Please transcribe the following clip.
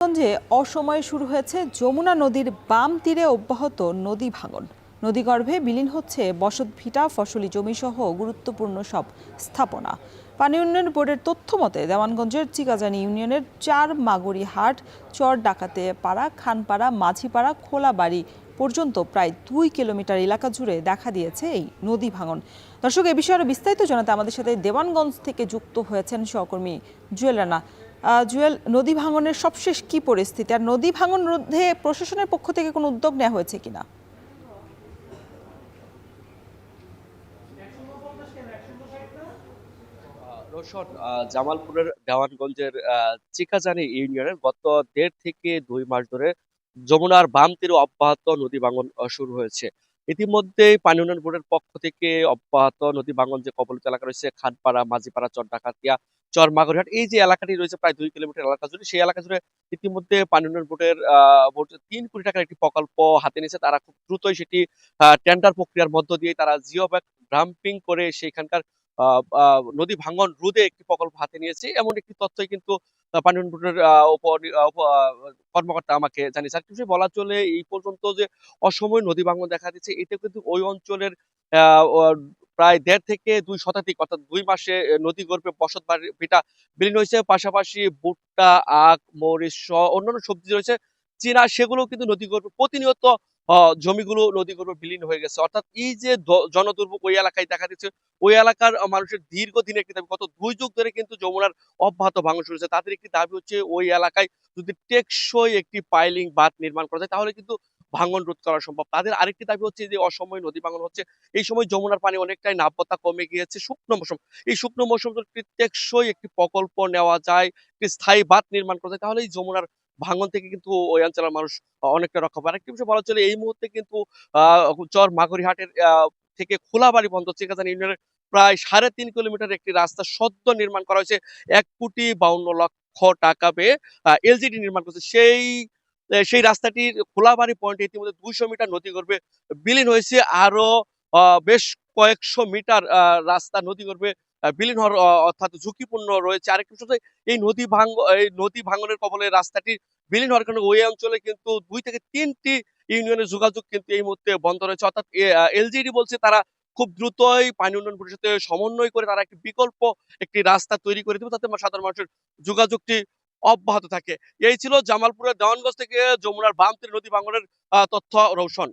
দেওয়ানগঞ্জে অসময়ে শুরু হয়েছে যমুনা নদীর বাম তীরে অব্যাহত নদী ভাঙন। নদীগর্ভে বিলীন হচ্ছে বসতভিটা, ফসলি জমিসহ গুরুত্বপূর্ণ সব স্থাপনা। পানি উন্নয়ন বোর্ডের তথ্য মতে দেওয়ানগঞ্জের চিকাজানি ইউনিয়নের ৪ মাগুরি হাট, চর ডাকাতে পাড়া, খানপাড়া, মাঝিপাড়া, খোলাবাড়ি পর্যন্ত প্রায় ২ কিলোমিটার এলাকা জুড়ে দেখা দিয়েছে এই নদী ভাঙন। দর্শক, এ বিষয়ে আরো বিস্তারিত জানাতে আমাদের সাথে দেওয়ানগঞ্জ থেকে যুক্ত হয়েছেন সহকর্মী জুয়েল রানা। জুয়েল, নদী ভাঙনের সবশেষ কি পরিস্থিতি, আর নদী ভাঙন রোধে প্রশাসনের পক্ষ থেকে কোনো উদ্যোগ নেওয়া হয়েছে কিনা? রোশন, জামালপুরের দেওয়ানগঞ্জের চিকাজানি ইউনিয়নের গত ১.৫ থেকে ২ মাস ধরে যমুনার বাম তীরে অব্যাহত নদী ভাঙন শুরু হয়েছে। ইতিমধ্যেই পানি উন্নয়ন বোর্ডের পক্ষ থেকে অব্যাহত নদী ভাঙন যে কবলিত এলাকা রয়েছে খানপাড়া, মাঝিপাড়া, চর ডাকাতিয়া, চর মাগুরহাট, এই যে এলাকাটি রয়েছে প্রায় ২ কিলোমিটার এলাকা জুড়ে, সেই এলাকা জুড়ে ইতিমধ্যে পানি উন্নয়ন বোর্ডের বোর্ড ৩ কোটি টাকার একটি প্রকল্প হাতে নিয়েছে। তারা খুব দ্রুতই সেটি টেন্ডার প্রক্রিয়ার মধ্য দিয়ে তারা জিও ব্যাগ ডাম্পিং করে সেখানকার আহ আহ নদী ভাঙন রোধে একটি প্রকল্প হাতে নিয়েছে, এমন একটি তথ্যই কিন্তু পানি উন্নয়ন বোর্ডের কর্মকর্তা আমাকে জানিয়েছে। আর কিছু বলা চলে, এই পর্যন্ত যে অসময়ে নদী ভাঙন দেখা দিচ্ছে, এতে কিন্তু ওই অঞ্চলের আহ, আহ, প্রায় ১.৫ থেকে ২ শতাধিক অর্থাৎ ২ মাসে নদী গর্ভে বসত ভিটা বিলীন হয়েছে। পাশাপাশি ভুট্টা, আখ, মরিচ সহ অন্যান্য সবজি রয়েছে চীনা, সেগুলো কিন্তু নদী গর্ভে প্রতিনিয়ত জমিগুলো নদী গর্ভে বিলীন হয়ে গেছে। অর্থাৎ এই যে জনদুর্ভোগ ওই এলাকায় দেখা দিচ্ছে, ওই এলাকার মানুষের দীর্ঘদিনের একটি দাবি, গত ২ যুগ ধরে কিন্তু যমুনার অব্যাহত ভাঙন শুরু হয়েছে। তাদের একটি দাবি হচ্ছে ওই এলাকায় যদি টেকসই একটি পাইলিং বাঁধ নির্মাণ করা যায় তাহলে কিন্তু ভাঙন রোধ করা সম্ভব। তাদের আরেকটি দাবি হচ্ছে যে অসময়ে নদী ভাঙন হচ্ছে, এই সময় যমুনার পানি অনেকটাই নাব্যতা কমে গিয়েছে। শুকনো মৌসুম, এই শুকনো মৌসুম যদি টেকসই একটি প্রকল্প নেওয়া যায়, একটি স্থায়ী বাঁধ নির্মাণ করা যায়, তাহলে এই যমুনার ভাঙন থেকে কিন্তু ওই অঞ্চলের মানুষ অনেকটা রক্ষা পাবে। আরেকটি বিষয় বলা চলে, এই মুহূর্তে কিন্তু চর মাগুরিহাটের থেকে খোলাবাড়ি বন্দর চিকাজান ইউনিয়নের প্রায় ৩.৫ কিলোমিটার একটি রাস্তা সদ্য নির্মাণ করা হয়েছে ১,৫২,০০,০০০ টাকা পেয়ে এলজিডি নির্মাণ করছে। সেই রাস্তাটির খোলাবাড়ি পয়েন্টে ইতিমধ্যে ২০০ মিটার নদী গর্ভে বিলীন হয়েছে। আরো বেশ কয়েকশো মিটার রাস্তা নদী গর্ভে বিলীন হওয়ার অর্থাৎ ঝুঁকিপূর্ণ রয়েছে। আরেকটি বিষয়, এই নদী ভাঙনের কবলে রাস্তাটি বিলীন হওয়ার কারণে ওই অঞ্চলে কিন্তু ২ থেকে ৩টি ইউনিয়নের যোগাযোগ কিন্তু এই মুহূর্তে বন্ধ রয়েছে। অর্থাৎ এলজিডি বলছে তারা খুব দ্রুতই পানি উন্নয়ন বোর্ডের সাথে সমন্বয় করে তারা একটি বিকল্প একটি রাস্তা তৈরি করে দেবে, যাতে সাধারণ মানুষের যোগাযোগটি অব্যাহত থাকে। এই ছিল জামালপুরের দেওয়ানগঞ্জ থেকে যমুনার বাম তীরে নদী ভাঙনের তথ্য। রৌশন।